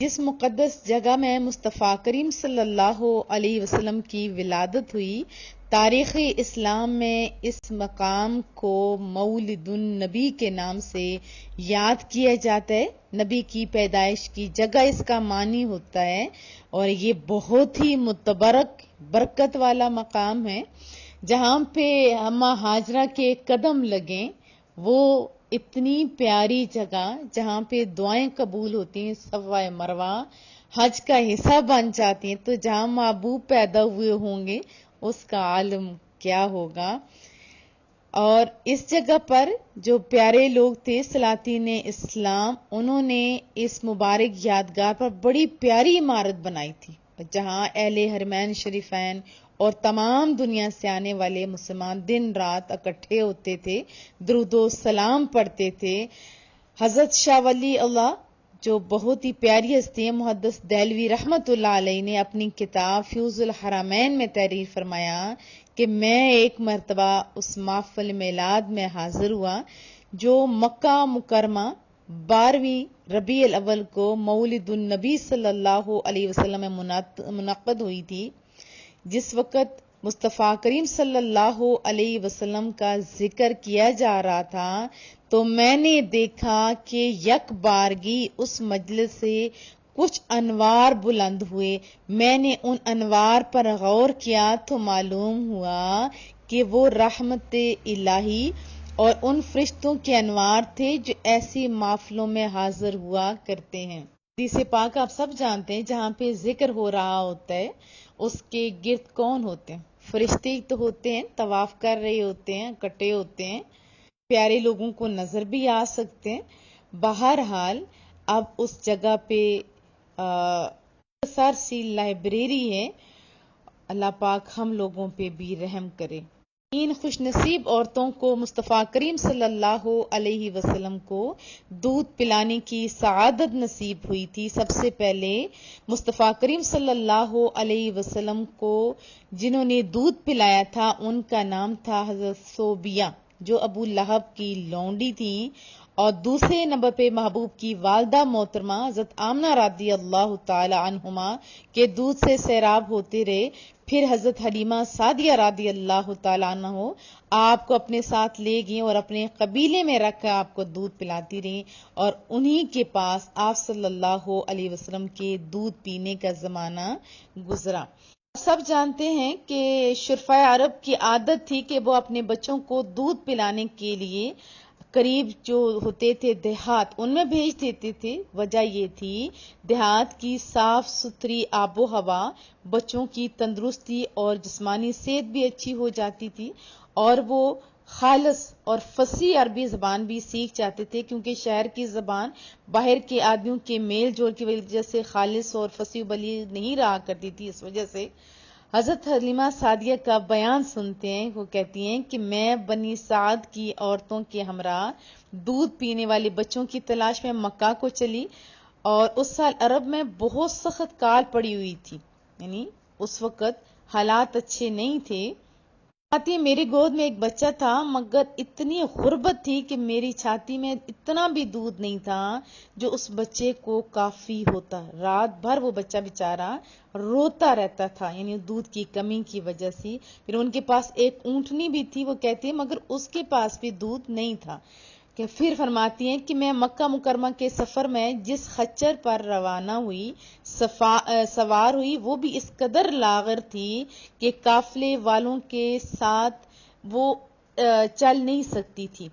جس مقدس جگہ میں مصطفیٰ کریم صلی اللہ علیہ وسلم کی ولادت ہوئی، تاریخ اسلام میں اس مقام کو مولد النبی کے نام سے یاد کیا جاتا ہے۔ نبی کی پیدائش کی جگہ اس کا معنی ہوتا ہے، اور یہ بہت ہی متبرک برکت والا مقام ہے۔ جہاں پہ اماں ہاجرہ کے قدم لگیں، وہ اتنی پیاری جگہ جہاں پہ دعائیں قبول ہوتی ہیں، صفا مروہ حج کا حصہ بن جاتی ہیں، تو جہاں محبوب پیدا ہوئے ہوں گے اس کا عالم کیا ہوگا۔ اور اس جگہ پر جو پیارے لوگ تھے سلاطین اسلام، انہوں نے اس مبارک یادگار پر بڑی پیاری عمارت بنائی تھی، جہاں اہل حرمین شریفین اور تمام دنیا سے آنے والے مسلمان دن رات اکٹھے ہوتے تھے، درود و سلام پڑھتے تھے۔ حضرت شاہ ولی اللہ جو بہت ہی پیاری ہستی ہیں، محدث دہلوی رحمت اللہ علیہ نے اپنی کتاب فیوز الحرمین میں تحریر فرمایا کہ میں ایک مرتبہ اس محفل میلاد میں حاضر ہوا جو مکہ مکرمہ 12ویں ربیع الاول کو مولد النبی صلی اللہ علیہ وسلم میں منعقد ہوئی تھی۔ جس وقت مصطفیٰ کریم صلی اللہ علیہ وسلم کا ذکر کیا جا رہا تھا تو میں نے دیکھا کہ یک بارگی اس مجلس سے کچھ انوار بلند ہوئے۔ میں نے ان انوار پر غور کیا تو معلوم ہوا کہ وہ رحمت الہی اور ان فرشتوں کے انوار تھے جو ایسی محفلوں میں حاضر ہوا کرتے ہیں۔ حدیث پاک آپ سب جانتے ہیں، جہاں پہ ذکر ہو رہا ہوتا ہے اس کے گرد کون ہوتے ہیں؟ فرشتے تو ہوتے ہیں، طواف کر رہے ہوتے ہیں، اکٹھے ہوتے ہیں، پیارے لوگوں کو نظر بھی آ سکتے ہیں۔ بہرحال اب اس جگہ پہ سر سی لائبریری ہے، اللہ پاک ہم لوگوں پہ بھی رحم کرے۔ ان خوش نصیب عورتوں کو مصطفیٰ کریم صلی اللہ علیہ وسلم کو دودھ پلانے کی سعادت نصیب ہوئی تھی۔ سب سے پہلے مصطفیٰ کریم صلی اللہ علیہ وسلم کو جنہوں نے دودھ پلایا تھا ان کا نام تھا حضرت صوبیہ، جو ابو لہب کی لونڈی تھی، اور دوسرے نمبر پہ محبوب کی والدہ محترمہ حضرت آمنہ رضی اللہ تعالی عنہما کے دودھ سے سیراب ہوتے رہے۔ پھر حضرت حلیمہ سعدیہ رضی اللہ تعالیٰ عنہ آپ کو اپنے ساتھ لے گئیں اور اپنے قبیلے میں رکھ کر آپ کو دودھ پلاتی رہیں، اور انہی کے پاس آپ صلی اللہ علیہ وسلم کے دودھ پینے کا زمانہ گزرا۔ سب جانتے ہیں کہ شرفائے عرب کی عادت تھی کہ وہ اپنے بچوں کو دودھ پلانے کے لیے قریب جو ہوتے تھے دیہات، ان میں بھیج دیتے تھے۔ وجہ یہ تھی دیہات کی صاف ستھری آب و ہوا، بچوں کی تندرستی اور جسمانی صحت بھی اچھی ہو جاتی تھی، اور وہ خالص اور فصیح عربی زبان بھی سیکھ جاتے تھے، کیونکہ شہر کی زبان باہر کے آدمیوں کے میل جول کی وجہ سے خالص اور فصیح بلیغ نہیں رہا کرتی تھی۔ اس وجہ سے حضرت حلیمہ سعدیہ کا بیان سنتے ہیں، وہ کہتی ہیں کہ میں بنی سعد کی عورتوں کے ہمراہ دودھ پینے والے بچوں کی تلاش میں مکہ کو چلی، اور اس سال عرب میں بہت سخت کال پڑی ہوئی تھی، یعنی اس وقت حالات اچھے نہیں تھے۔ میری گود میں ایک بچہ تھا، مگر اتنی غربت تھی کہ میری چھاتی میں اتنا بھی دودھ نہیں تھا جو اس بچے کو کافی ہوتا۔ رات بھر وہ بچہ بیچارہ روتا رہتا تھا، یعنی دودھ کی کمی کی وجہ سے۔ پھر ان کے پاس ایک اونٹنی بھی تھی، وہ کہتی ہے، مگر اس کے پاس بھی دودھ نہیں تھا۔ کہ پھر فرماتی ہیں کہ میں مکہ مکرمہ کے سفر میں جس خچر پر روانہ ہوئی، سوار ہوئی، وہ بھی اس قدر لاغر تھی کہ قافلے والوں کے ساتھ وہ چل نہیں سکتی تھی۔